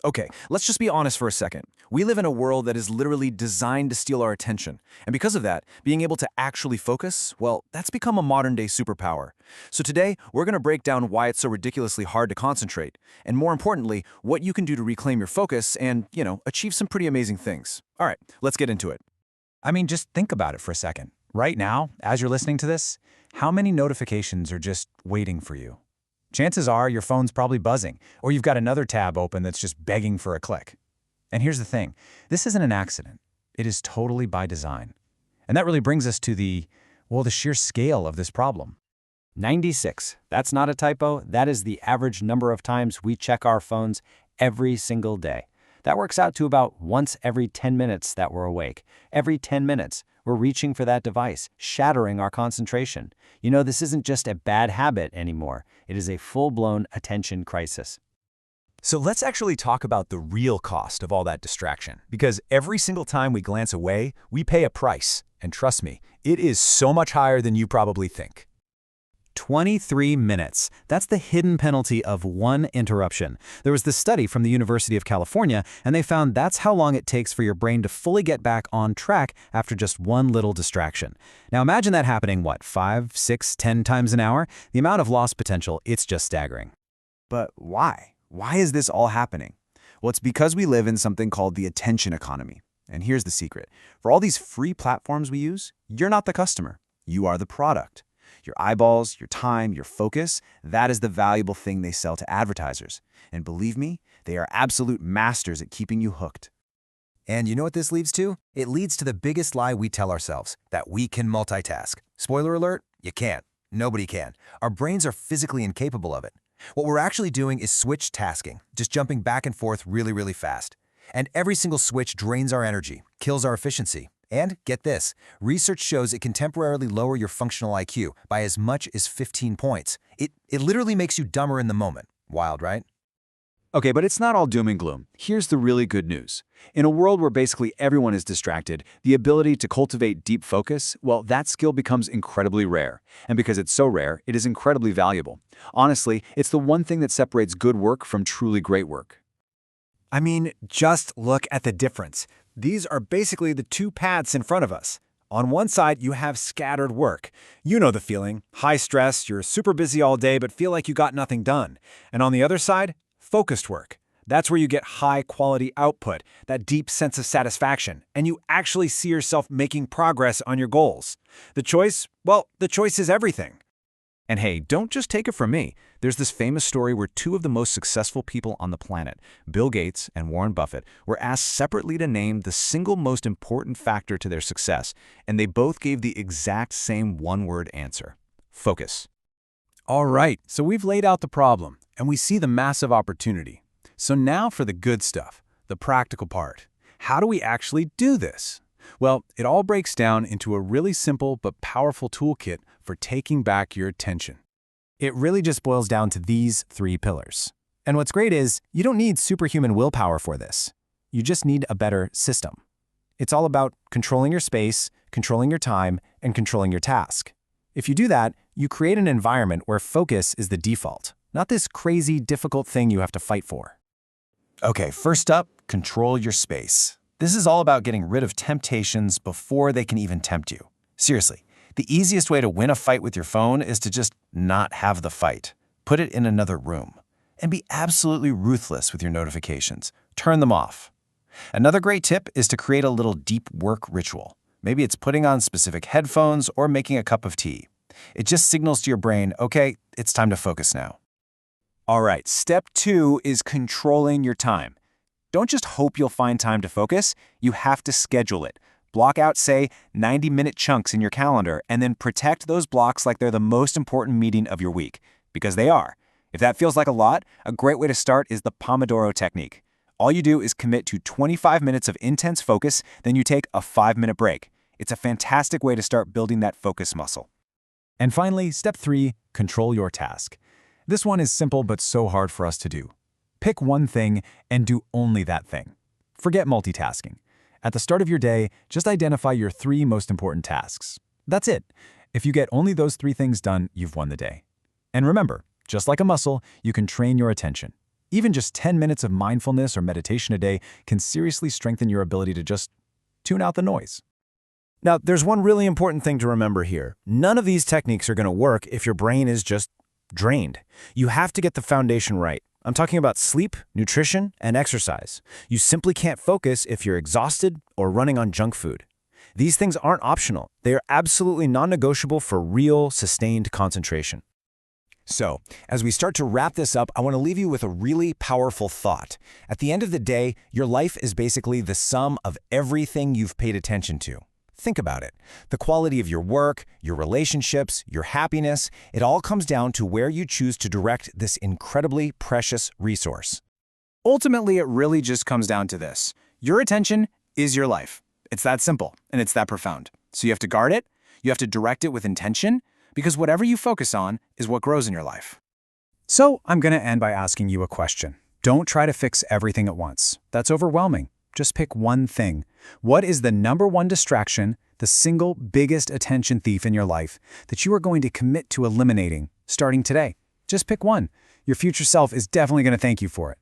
Okay, let's just be honest for a second. We live in a world that is literally designed to steal our attention. And because of that, being able to actually focus, well, that's become a modern-day superpower. So today, we're going to break down why it's so ridiculously hard to concentrate, and more importantly, what you can do to reclaim your focus and, achieve some pretty amazing things. All right, let's get into it. I mean, just think about it for a second. Right now, as you're listening to this, how many notifications are just waiting for you? Chances are your phone's probably buzzing, or you've got another tab open that's just begging for a click. And here's the thing, this isn't an accident. It is totally by design. And that really brings us to the sheer scale of this problem. 96. That's not a typo. That is the average number of times we check our phones every single day. That works out to about once every 10 minutes that we're awake. Every 10 minutes, we're reaching for that device, shattering our concentration. This isn't just a bad habit anymore. It is a full-blown attention crisis. So let's actually talk about the real cost of all that distraction. Because every single time we glance away, we pay a price. And trust me, it is so much higher than you probably think. 23 minutes. That's the hidden penalty of one interruption. There was this study from the University of California, and they found that's how long it takes for your brain to fully get back on track after just one little distraction. Now imagine that happening, 5, 6, 10 times an hour? The amount of lost potential, it's just staggering. But why? Why is this all happening? Well, it's because we live in something called the attention economy. And here's the secret. For all these free platforms we use, you're not the customer. You are the product. Your eyeballs, your time, your focus, that is the valuable thing they sell to advertisers. And believe me, they are absolute masters at keeping you hooked. And you know what this leads to? It leads to the biggest lie we tell ourselves, that we can multitask. Spoiler alert, you can't. Nobody can. Our brains are physically incapable of it. What we're actually doing is switch tasking, just jumping back and forth really, really fast. And every single switch drains our energy, kills our efficiency. And get this, research shows it can temporarily lower your functional IQ by as much as 15 points. It literally makes you dumber in the moment. Wild, right? Okay, but it's not all doom and gloom. Here's the really good news. In a world where basically everyone is distracted, the ability to cultivate deep focus, well, that skill becomes incredibly rare. And because it's so rare, it is incredibly valuable. Honestly, it's the one thing that separates good work from truly great work. I mean, just look at the difference. These are basically the two paths in front of us. On one side, you have scattered work. You know the feeling. High stress, you're super busy all day but feel like you got nothing done. And on the other side, focused work. That's where you get high-quality output, that deep sense of satisfaction, and you actually see yourself making progress on your goals. The choice is everything. And hey, don't just take it from me. There's this famous story where two of the most successful people on the planet, Bill Gates and Warren Buffett, were asked separately to name the single most important factor to their success, and they both gave the exact same one-word answer: focus. All right, so we've laid out the problem, and we see the massive opportunity. So now for the good stuff, the practical part. How do we actually do this? Well, it all breaks down into a really simple but powerful toolkit for taking back your attention. It really just boils down to these 3 pillars. And what's great is, you don't need superhuman willpower for this. You just need a better system. It's all about controlling your space, controlling your time, and controlling your task. If you do that, you create an environment where focus is the default, not this crazy, difficult thing you have to fight for. Okay, first up, control your space. This is all about getting rid of temptations before they can even tempt you. Seriously, the easiest way to win a fight with your phone is to just not have the fight. Put it in another room. And be absolutely ruthless with your notifications. Turn them off. Another great tip is to create a little deep work ritual. Maybe it's putting on specific headphones or making a cup of tea. It just signals to your brain, okay, it's time to focus now. All right, step 2 is controlling your time. Don't just hope you'll find time to focus, you have to schedule it. Block out, say, 90-minute chunks in your calendar and then protect those blocks like they're the most important meeting of your week, because they are. If that feels like a lot, a great way to start is the Pomodoro Technique. All you do is commit to 25 minutes of intense focus, then you take a 5-minute break. It's a fantastic way to start building that focus muscle. And finally, step 3, control your task. This one is simple but so hard for us to do. Pick one thing and do only that thing. Forget multitasking. At the start of your day, just identify your 3 most important tasks. That's it. If you get only those 3 things done, you've won the day. And remember, just like a muscle, you can train your attention. Even just 10 minutes of mindfulness or meditation a day can seriously strengthen your ability to just tune out the noise. Now, there's one really important thing to remember here. None of these techniques are going to work if your brain is just drained. You have to get the foundation right. I'm talking about sleep, nutrition, and exercise. You simply can't focus if you're exhausted or running on junk food. These things aren't optional. They are absolutely non-negotiable for real, sustained concentration. So, as we start to wrap this up, I want to leave you with a really powerful thought. At the end of the day, your life is basically the sum of everything you've paid attention to. Think about it. The quality of your work, your relationships, your happiness, it all comes down to where you choose to direct this incredibly precious resource. Ultimately, it really just comes down to this. Your attention is your life. It's that simple, and it's that profound. So you have to guard it, you have to direct it with intention, because whatever you focus on is what grows in your life. So I'm going to end by asking you a question. Don't try to fix everything at once. That's overwhelming. Just pick one thing. What is the number one distraction, the single biggest attention thief in your life that you are going to commit to eliminating starting today? Just pick one. Your future self is definitely going to thank you for it.